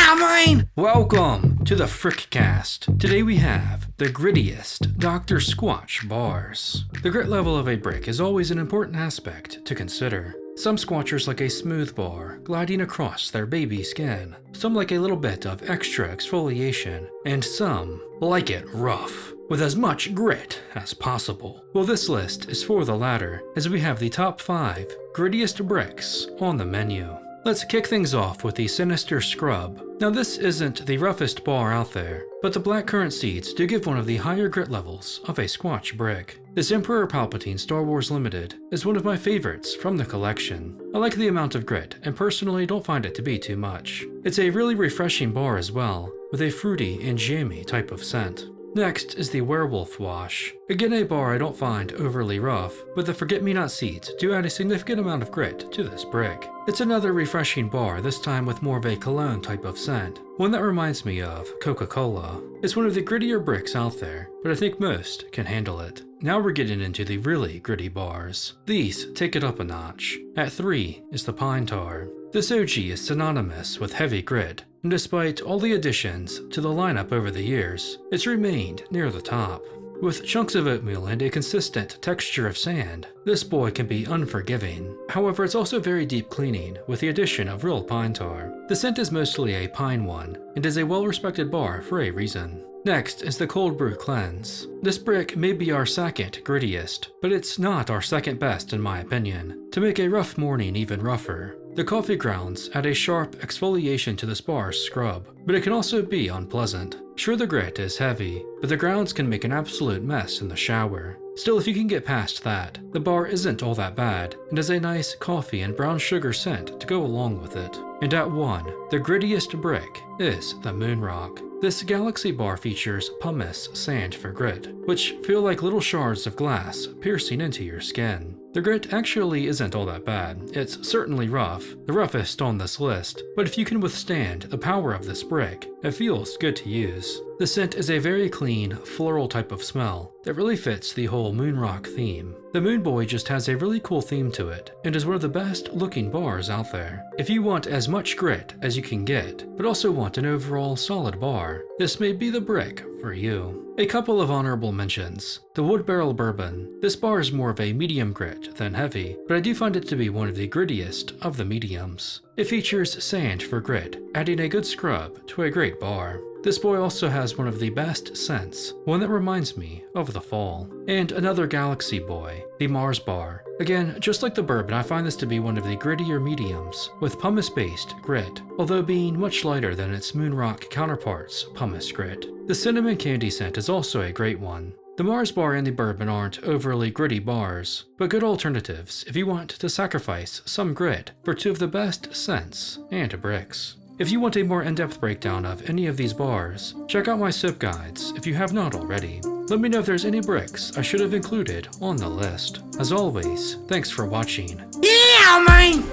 Yeah, man! Welcome to the Briccast. Today we have the grittiest Dr. Squatch bars. The grit level of a brick is always an important aspect to consider. Some squatchers like a smooth bar gliding across their baby skin. Some like a little bit of extra exfoliation, and some like it rough, with as much grit as possible. Well, this list is for the latter, as we have the top 5 grittiest bricks on the menu. Let's kick things off with the Sinister Scrub. Now this isn't the roughest bar out there, but the blackcurrant seeds do give one of the higher grit levels of a Squatch brick. This Emperor Palpatine Star Wars Limited is one of my favorites from the collection. I like the amount of grit and personally don't find it to be too much. It's a really refreshing bar as well, with a fruity and jammy type of scent. Next is the Werewolf Wash. Again, a bar I don't find overly rough, but the Forget-Me-Not seeds do add a significant amount of grit to this brick. It's another refreshing bar, this time with more of a cologne type of scent, one that reminds me of Coca-Cola. It's one of the grittier bricks out there, but I think most can handle it. Now we're getting into the really gritty bars. These take it up a notch. At 3 is the Pine Tar. This OG is synonymous with heavy grit, and despite all the additions to the lineup over the years, it's remained near the top. With chunks of oatmeal and a consistent texture of sand, this boy can be unforgiving. However, it's also very deep cleaning with the addition of real pine tar. The scent is mostly a pine one, and is a well-respected bar for a reason. Next is the Cold Brew Cleanse. This brick may be our second grittiest, but it's not our second best in my opinion. To make a rough morning even rougher, the coffee grounds add a sharp exfoliation to this bar's scrub, but it can also be unpleasant. Sure, the grit is heavy, but the grounds can make an absolute mess in the shower. Still, if you can get past that, the bar isn't all that bad, and has a nice coffee and brown sugar scent to go along with it. And at 1, the grittiest brick is the Moonrock. This galaxy bar features pumice sand for grit, which feel like little shards of glass piercing into your skin. The grit actually isn't all that bad. It's certainly rough, the roughest on this list, but if you can withstand the power of this brick, it feels good to use. The scent is a very clean, floral type of smell that really fits the whole Moonrock theme. The Moon Boy just has a really cool theme to it, and is one of the best looking bars out there. If you want as much grit as you can get, but also want an overall solid bar, this may be the brick for you. A couple of honorable mentions. The Wood Barrel Bourbon. This bar is more of a medium grit than heavy, but I do find it to be one of the grittiest of the mediums. It features sand for grit, adding a good scrub to a great bar. This boy also has one of the best scents, one that reminds me of the fall. And another Galaxy Boy, the Mars Bar. Again, just like the bourbon, I find this to be one of the grittier mediums, with pumice-based grit, although being much lighter than its Moonrock counterpart's pumice grit. The cinnamon candy scent is also a great one. The Mars Bar and the bourbon aren't overly gritty bars, but good alternatives if you want to sacrifice some grit for 2 of the best scents and bricks. If you want a more in-depth breakdown of any of these bars, check out my sip guides if you have not already. Let me know if there's any bricks I should have included on the list. As always, thanks for watching. Yeah, man!